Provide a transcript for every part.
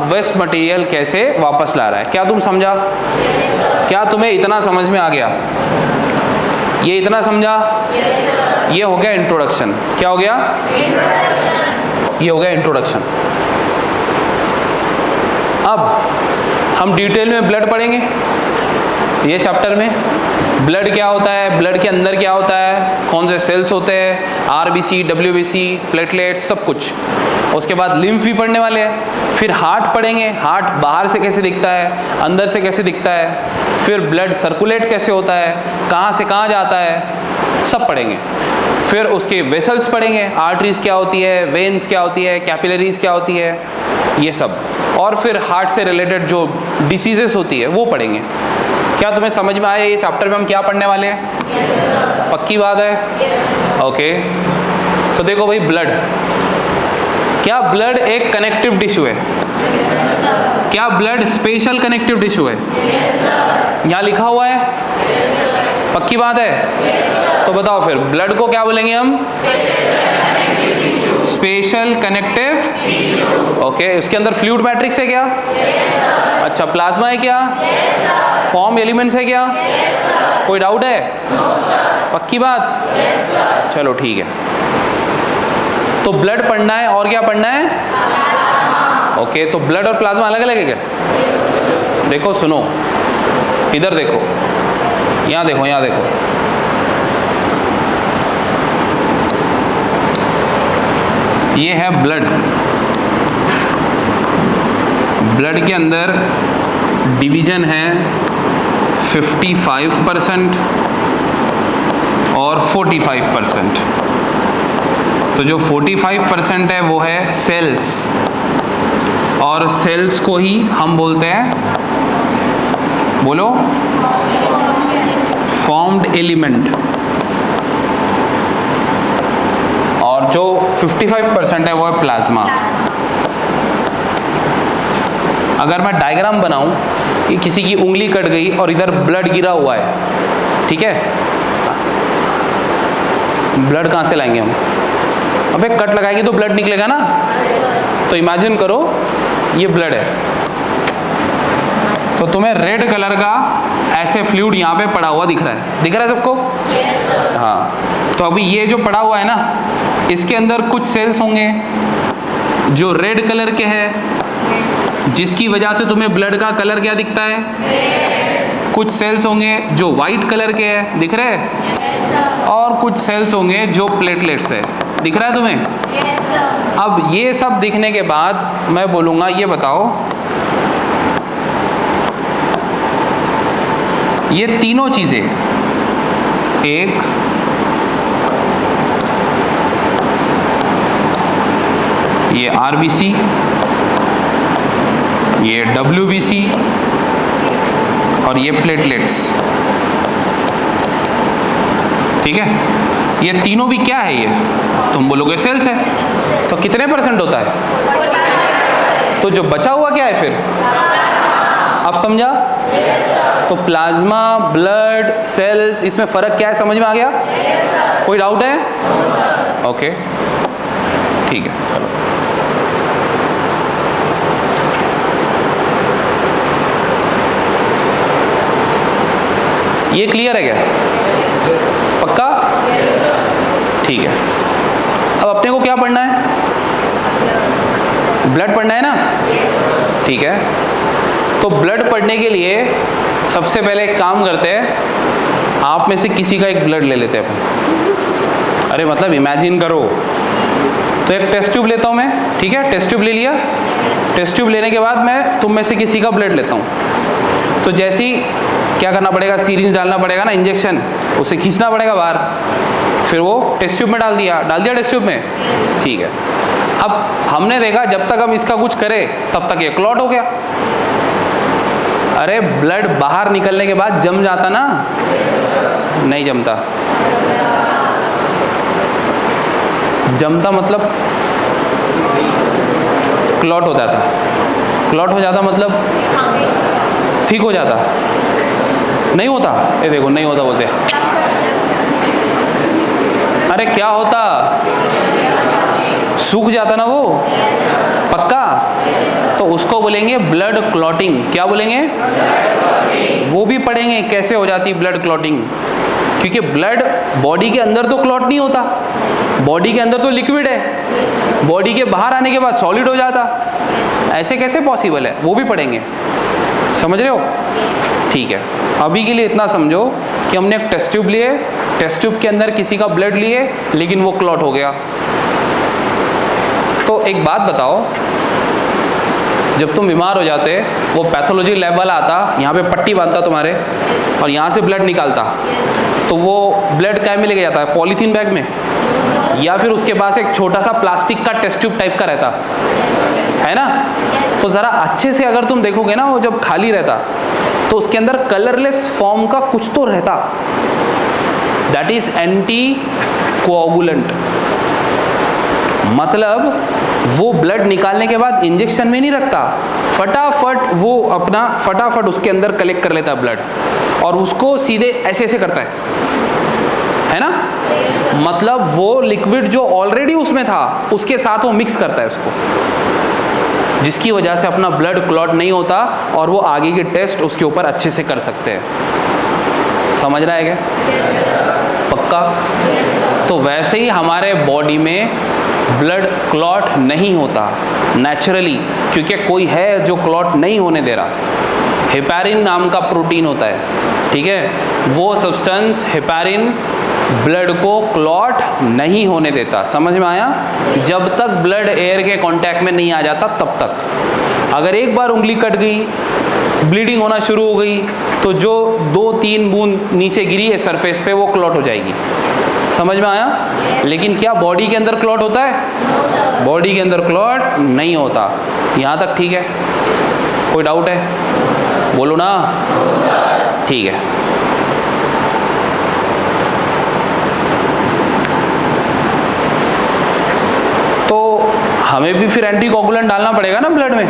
Waste material कैसे वापस ला रहा है। क्या तुम समझा? क्या तुम्हें इतना समझ में आ गया? ये इतना समझा? ये हो गया इंट्रोडक्शन। क्या हो गया? ये हो गया इंट्रोडक्शन। अब हम डिटेल में ब्लड पढ़ेंगे ये चैप्टर में। ब्लड क्या होता है, ब्लड के अंदर क्या होता है, कौन से सेल्स होते हैं, आरबीसी, डब्ल्यूबीसी, प्लेटलेट, सब कुछ। उसके बाद लिम्फ भी पढ़ने वाले हैं। फिर हार्ट पढ़ेंगे, हार्ट बाहर से कैसे दिखता है, अंदर से कैसे दिखता है, फिर ब्लड सर्कुलेट कैसे होता है, कहाँ से कहाँ जाता है, सब पढ़ेंगे। फिर उसके वेसल्स पढ़ेंगे, आर्टरीज क्या होती है, वेन्स क्या होती है, कैपिलरीज क्या होती है, ये सब। और फिर हार्ट से रिलेटेड जो डिसीजेस होती है वो पढ़ेंगे। क्या तुम्हें समझ में आया ये चैप्टर में हम क्या पढ़ने वाले हैं? yes, पक्की बात है? ओके तो देखो भाई, ब्लड, क्या ब्लड एक कनेक्टिव टिश्यू है? yes, क्या ब्लड स्पेशल कनेक्टिव टिश्यू है? yes, यहाँ लिखा हुआ है? yes, पक्की बात है? yes, तो बताओ फिर ब्लड को क्या बोलेंगे हम? Special connective tissue. ओके, उसके अंदर फ्लूइड मैट्रिक्स है क्या? yes, अच्छा, प्लाज्मा है क्या? yes, फॉर्म एलिमेंट्स है क्या? yes, कोई डाउट है? no, पक्की बात? yes, चलो ठीक है। तो ब्लड पढ़ना है और क्या पढ़ना है? ओके, तो ब्लड और प्लाज्मा अलग अलग है क्या? yes, देखो सुनो, इधर देखो, यहाँ देखो, यहाँ देखो, ये है ब्लड। ब्लड के अंदर डिवीजन है 55% और 45%। तो जो 45% है वो है सेल्स, और सेल्स को ही हम बोलते हैं, बोलो, फॉर्म्ड एलिमेंट। और जो 55% है वो है प्लाज्मा। अगर मैं डायग्राम बनाऊं कि किसी की उंगली कट गई और इधर ब्लड गिरा हुआ है, ठीक है, ब्लड कहाँ से लाएंगे हम? अबे कट लगाएंगे तो ब्लड निकलेगा ना। तो इमेजिन करो ये ब्लड है, तो तुम्हें रेड कलर का ऐसे फ्लूइड यहाँ पे पड़ा हुआ दिख रहा है, दिख रहा है सबको? yes, हाँ। तो अभी ये जो पड़ा हुआ है ना, इसके अंदर कुछ सेल्स होंगे जो रेड कलर के हैं, जिसकी वजह से तुम्हें ब्लड का कलर क्या दिखता है? red। कुछ सेल्स होंगे जो वाइट कलर के हैं, दिख रहे हैं? yes, और कुछ सेल्स होंगे जो प्लेटलेट्स है, दिख रहा है तुम्हें? yes, अब ये सब दिखने के बाद मैं बोलूँगा ये बताओ, ये तीनों चीज़ें, एक ये आरबीसी, ये डब्ल्यूबीसी और ये प्लेटलेट्स, ठीक है, ये तीनों भी क्या है? ये तुम बोलोगे सेल्स है। तो कितने परसेंट होता है? तो जो बचा हुआ क्या है फिर? अब समझा? तो प्लाज्मा, ब्लड, सेल्स, इसमें फर्क क्या है, समझ में आ गया? कोई डाउट है? ओके ठीक है, चलो। ये क्लियर है क्या? पक्का? ठीक है। अब अपने को क्या पढ़ना है? ब्लड पढ़ना है ना? ठीक है। तो ब्लड पढ़ने के लिए सबसे पहले एक काम करते हैं, आप में से किसी का एक ब्लड ले लेते हैं अपन। अरे मतलब इमेजिन करो, तो एक टेस्ट ट्यूब लेता हूँ मैं, ठीक है, टेस्ट ट्यूब ले लिया। टेस्ट ट्यूब लेने के बाद मैं तुम में से किसी का ब्लड लेता हूँ। तो जैसे ही क्या करना पड़ेगा, सीरिंज डालना पड़ेगा ना, इंजेक्शन, उसे खींचना पड़ेगा बाहर, फिर वो टेस्ट ट्यूब में डाल दिया टेस्ट ट्यूब में, ठीक है। अब हमने देखा जब तक हम इसका कुछ करें तब तक ये क्लॉट हो गया। अरे ब्लड बाहर निकलने के बाद जम जाता ना? नहीं जमता। जमता मतलब क्लॉट हो जाता। क्लॉट हो जाता मतलब ठीक हो जाता। नहीं होता, ये देखो नहीं होता बोलते। अरे क्या होता? सूख जाता ना वो, पक्का। तो उसको बोलेंगे ब्लड क्लॉटिंग। क्या बोलेंगे? वो भी पढ़ेंगे कैसे हो जाती ब्लड क्लॉटिंग, क्योंकि ब्लड बॉडी के अंदर तो क्लॉट नहीं होता, बॉडी के अंदर तो लिक्विड है, बॉडी के बाहर आने के बाद सॉलिड हो जाता, ऐसे कैसे पॉसिबल है, वो भी पढ़ेंगे। समझ रहे हो? ठीक है, अभी के लिए इतना समझो कि हमने एक टेस्ट ट्यूब लिए, टेस्ट ट्यूब के अंदर किसी का ब्लड लिए, लेकिन वो क्लॉट हो गया। तो एक बात बताओ, जब तुम बीमार हो जाते, वो पैथोलॉजी लैब वाला आता, यहाँ पे पट्टी बांधता तुम्हारे और यहाँ से ब्लड निकालता, तो वो ब्लड क्या में लेके जाता है? पॉलीथीन बैग में, या फिर उसके पास एक छोटा सा प्लास्टिक का टेस्ट ट्यूब टाइप का रहता है ना? तो ज़रा अच्छे से अगर तुम देखोगे ना, वो जब खाली रहता तो उसके अंदर कलरलेस फॉर्म का कुछ तो रहता, दैट इज एंटी कोआगुलेंट। मतलब वो ब्लड निकालने के बाद इंजेक्शन में नहीं रखता, फटाफट उसके अंदर कलेक्ट कर लेता ब्लड और उसको सीधे ऐसे ऐसे करता है ना? मतलब वो लिक्विड जो ऑलरेडी उसमें था उसके साथ वो मिक्स करता है उसको, जिसकी वजह से अपना ब्लड क्लॉट नहीं होता और वो आगे के टेस्ट उसके ऊपर अच्छे से कर सकते हैं। समझ रहा है क्या? पक्का? तो वैसे ही हमारे बॉडी में ब्लड क्लॉट नहीं होता नेचुरली, क्योंकि कोई है जो क्लॉट नहीं होने दे रहा। हेपारिन नाम का प्रोटीन होता है, ठीक है? वो सब्सटेंस हेपारिन ब्लड को क्लॉट नहीं होने देता। समझ में आया? जब तक ब्लड एयर के कांटेक्ट में नहीं आ जाता तब तक। अगर एक बार उंगली कट गई, ब्लीडिंग होना शुरू हो गई, तो जो 2-3 बूंद नीचे गिरी है सरफेस पे, वो क्लॉट हो जाएगी। समझ में आया? लेकिन क्या बॉडी के अंदर क्लॉट होता है? बॉडी के अंदर क्लॉट नहीं होता। यहाँ तक ठीक है? कोई डाउट है? बोलो ना। ठीक है, तो हमें भी फिर एंटीकोगुलेंट डालना पड़ेगा ना ब्लड में।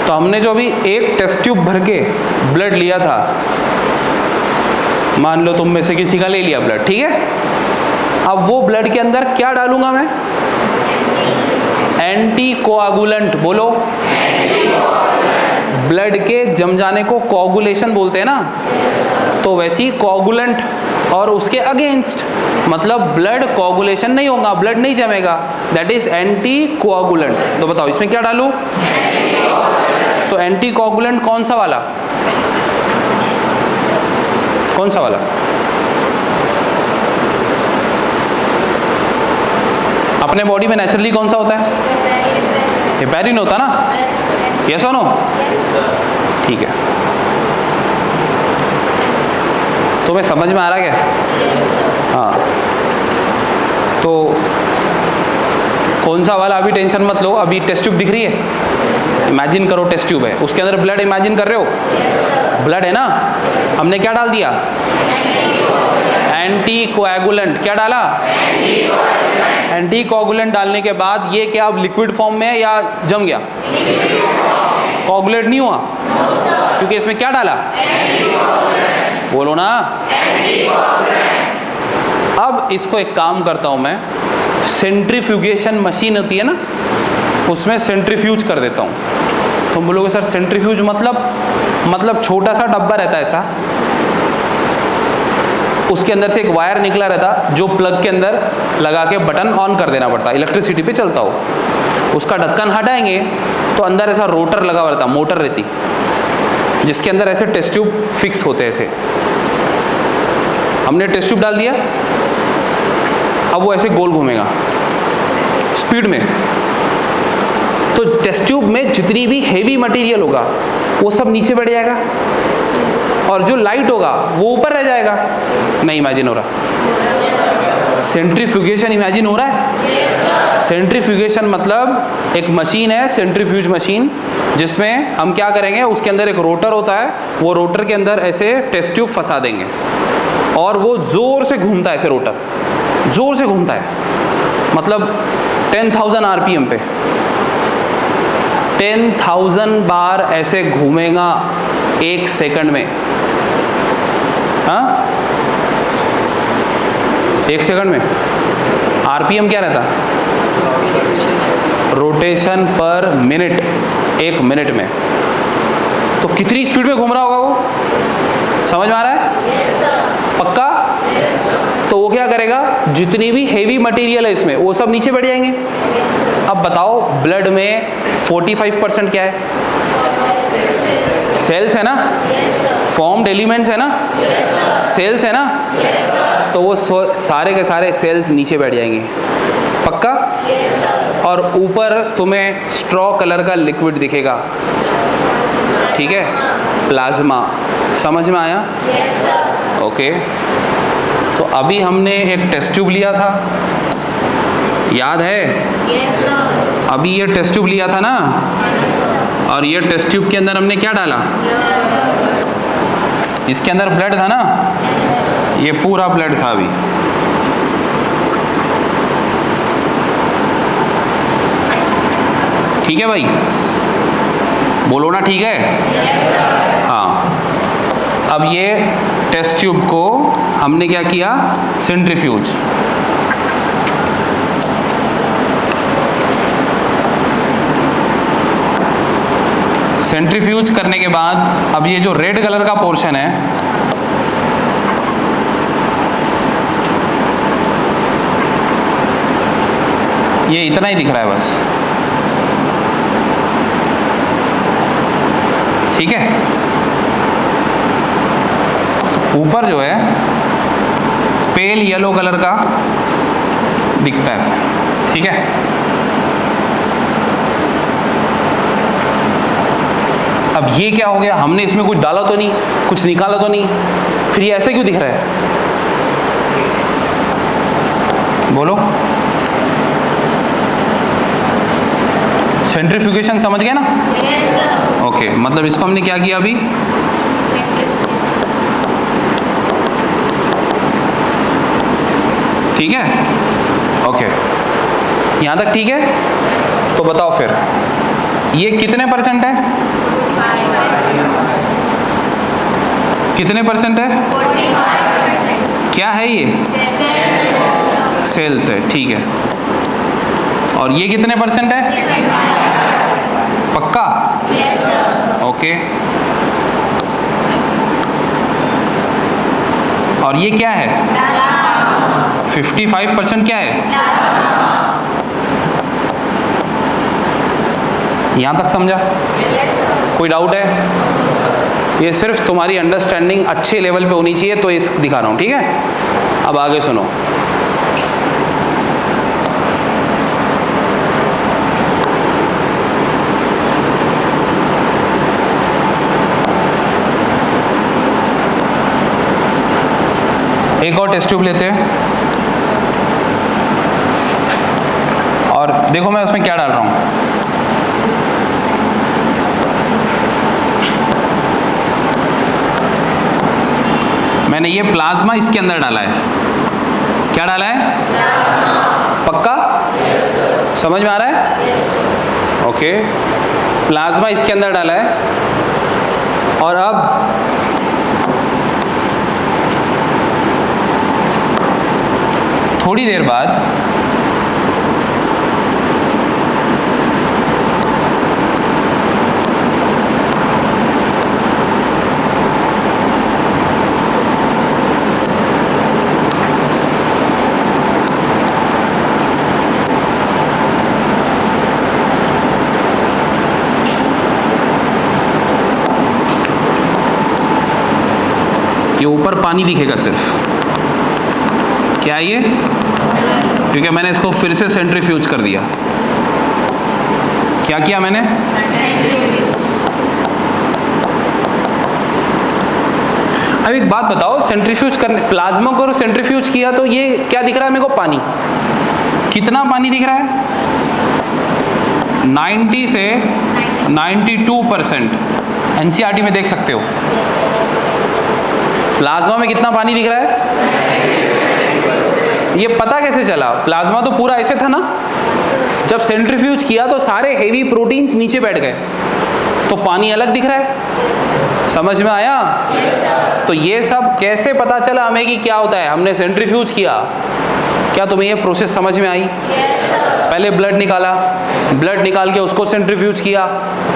तो हमने जो अभी एक टेस्ट ट्यूब भर के ब्लड लिया था, मान लो तुम में से किसी का ले लिया ब्लड, ठीक है? अब वो ब्लड के अंदर क्या डालूंगा मैं? एंटीकोआगुलेंट। बोलो। ब्लड के जम जाने को कोआगुलेशन बोलते हैं ना, तो वैसे ही कोआगुलेंट और उसके अगेंस्ट, मतलब ब्लड कोआगुलेशन नहीं होगा, ब्लड नहीं जमेगा, दैट इज एंटी कोआगुलेंट। तो बताओ इसमें क्या डालूं? तो एंटी कोआगुलेंट कौन सा वाला? कौन सा वाला? अपने बॉडी में नेचुरली कौन सा होता है? हेपारिन होता ना? यस और नो? ठीक है, तुम्हें समझ में आ रहा है क्या? हाँ, तो कौन सा वाला अभी टेंशन मत लो। अभी टेस्ट ट्यूब दिख रही है, इमेजिन करो टेस्ट ट्यूब है, उसके अंदर ब्लड इमेजिन कर रहे हो, ब्लड है ना? हमने क्या डाल दिया? Anti coagulant. क्या डाला? एंटी कोएगुलेंट डालने के बाद ये क्या अब लिक्विड फॉर्म में है या जम गया? कोएगुलेट नहीं हुआ, क्योंकि इसमें क्या डाला? बोलो ना। अब इसको एक काम करता हूं मैं, सेंट्रीफ्यूगेशन मशीन होती है ना, उसमें सेंट्रीफ्यूज कर देता हूं। तुम बोलोगे सर सेंट्रीफ्यूज मतलब छोटा सा डब्बा रहता है ऐसा, उसके अंदर से एक वायर निकला रहता जो प्लग के अंदर लगा के बटन ऑन कर देना पड़ता, इलेक्ट्रिसिटी पे चलता हो। उसका ढक्कन हटाएंगे तो अंदर ऐसा रोटर लगा हुआ रहता, मोटर रहती, जिसके अंदर ऐसे टेस्ट ट्यूब फिक्स होते हैं ऐसे। हमने टेस्ट ट्यूब डाल दिया, अब वो ऐसे गोल घूमेगा स्पीड में। तो टेस्ट ट्यूब में जितनी भी हेवी मटेरियल होगा वो सब नीचे बैठ जाएगा और जो लाइट होगा वो ऊपर रह जाएगा। नहीं इमेजिन हो रहा? सेंट्रीफ्यूगेशन इमेजिन हो रहा है? सेंट्रीफ्यूगेशन मतलब एक मशीन है, सेंट्रीफ्यूज मशीन, जिसमें हम क्या करेंगे, उसके अंदर एक रोटर होता है, वो रोटर के अंदर ऐसे टेस्ट ट्यूब फंसा देंगे और वो जोर से घूमता है, ऐसे रोटर जोर से घूमता है, मतलब 10,000 आरपीएम पे 10,000 बार ऐसे घूमेगा 1 सेकंड में। हाँ, 1 सेकंड में आरपीएम क्या रहता? रोटेशन पर मिनट, 1 मिनट में। तो कितनी स्पीड में घूम रहा होगा वो, समझ में आ रहा है? पक्का? तो वो क्या करेगा, जितनी भी हेवी मटेरियल है इसमें वो सब नीचे बैठ जाएंगे। अब बताओ ब्लड में 45% क्या है? सेल्स है ना, फॉर्म्ड एलिमेंट्स है ना, सेल्स है ना, तो वो सारे के सारे सेल्स नीचे बैठ जाएंगे। पक्का? और ऊपर तुम्हें स्ट्रॉ कलर का लिक्विड दिखेगा, ठीक है, प्लाज्मा। समझ में आया? ओके। तो अभी हमने एक टेस्ट ट्यूब लिया था, याद है? अभी ये टेस्ट ट्यूब लिया था ना, और ये टेस्ट ट्यूब के अंदर हमने क्या डाला? इसके अंदर ब्लड था ना, ये पूरा ब्लड था अभी। ठीक है भाई, बोलो ना, ठीक है? हाँ। अब ये टेस्ट ट्यूब को हमने क्या किया, सेंट्रीफ्यूज। सेंट्रीफ्यूज करने के बाद अब ये जो रेड कलर का पोर्शन है, ये इतना ही दिख रहा है बस, ठीक है? ऊपर जो है पेल येलो कलर का दिखता है, ठीक है? अब ये क्या हो गया, हमने इसमें कुछ डाला तो नहीं, कुछ निकाला तो नहीं, फिर ये ऐसे क्यों दिख रहा है? बोलो। सेंट्रीफ्यूगेशन समझ गए ना? ओके, मतलब इसको हमने क्या किया अभी, ठीक है? ओके, यहां तक ठीक है? तो बताओ फिर ये कितने परसेंट है? कितने परसेंट है? 45%। क्या है ये? सेल्स है, ठीक है। और ये कितने परसेंट है? पक्का? ओके। और ये क्या है? 55% क्या है? यहां तक समझा? कोई डाउट है? ये सिर्फ तुम्हारी अंडरस्टैंडिंग अच्छे लेवल पे होनी चाहिए, तो ये दिखा रहा हूं, ठीक है? अब आगे सुनो। एक और टेस्ट ट्यूब लेते हैं, और देखो मैं उसमें क्या डाल रहा हूं। मैंने ये प्लाज्मा इसके अंदर डाला है। क्या डाला है? पक्का? समझ में आ रहा है? ओके, प्लाज्मा इसके अंदर डाला है, और अब थोड़ी देर बाद ये ऊपर पानी दिखेगा सिर्फ। क्या ये? क्योंकि मैंने इसको फिर से सेंट्रीफ्यूज कर दिया। क्या किया मैंने? अब एक बात बताओ, सेंट्रीफ्यूज करने, प्लाज्मा को सेंट्रीफ्यूज किया तो ये क्या दिख रहा है मेरे को? पानी। कितना पानी दिख रहा है? 90 से 92%। एनसीईआरटी में देख सकते हो। प्लाज्मा में कितना पानी दिख रहा है? ये पता कैसे चला? प्लाज्मा तो पूरा ऐसे था ना, जब सेंट्रीफ्यूज किया तो सारे हेवी प्रोटीन्स नीचे बैठ गए, तो पानी अलग दिख रहा है। समझ में आया? तो ये सब कैसे पता चला हमें कि क्या होता है? हमने सेंट्रीफ्यूज किया। क्या तुम्हें ये प्रोसेस समझ में आई? पहले ब्लड निकाला, ब्लड निकाल के उसको सेंट्रीफ्यूज किया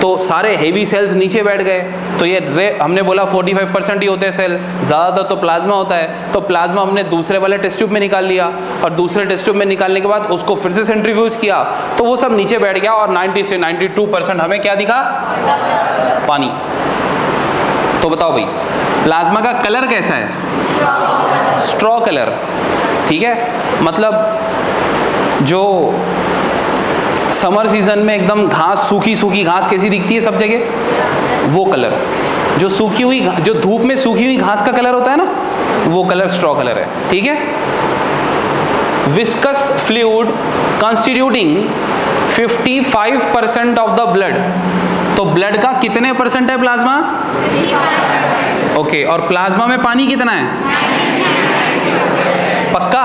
तो सारे हेवी सेल्स नीचे बैठ गए। तो ये हमने बोला 45% ही होते हैं सेल, ज़्यादातर तो प्लाज्मा होता है। तो प्लाज्मा हमने दूसरे वाले टेस्ट ट्यूब में निकाल लिया और दूसरे टेस्ट ट्यूब में निकालने के बाद उसको फिर से सेंट्रीफ्यूज किया तो वो सब नीचे बैठ गया और 90 से 92% हमें क्या दिखा? पानी। तो बताओ भाई प्लाज्मा का कलर कैसा है? स्ट्रॉ कलर, ठीक है। मतलब जो समर सीजन में एकदम घास, सूखी सूखी घास कैसी दिखती है सब जगह, वो कलर। जो सूखी हुई, जो धूप में सूखी हुई घास का कलर होता है ना, वो कलर स्ट्रॉ कलर है, ठीक है। Viscous fluid constituting 55% of the blood. तो ब्लड का कितने परसेंट है प्लाज्मा? ओके, और प्लाज्मा में पानी कितना है? पक्का?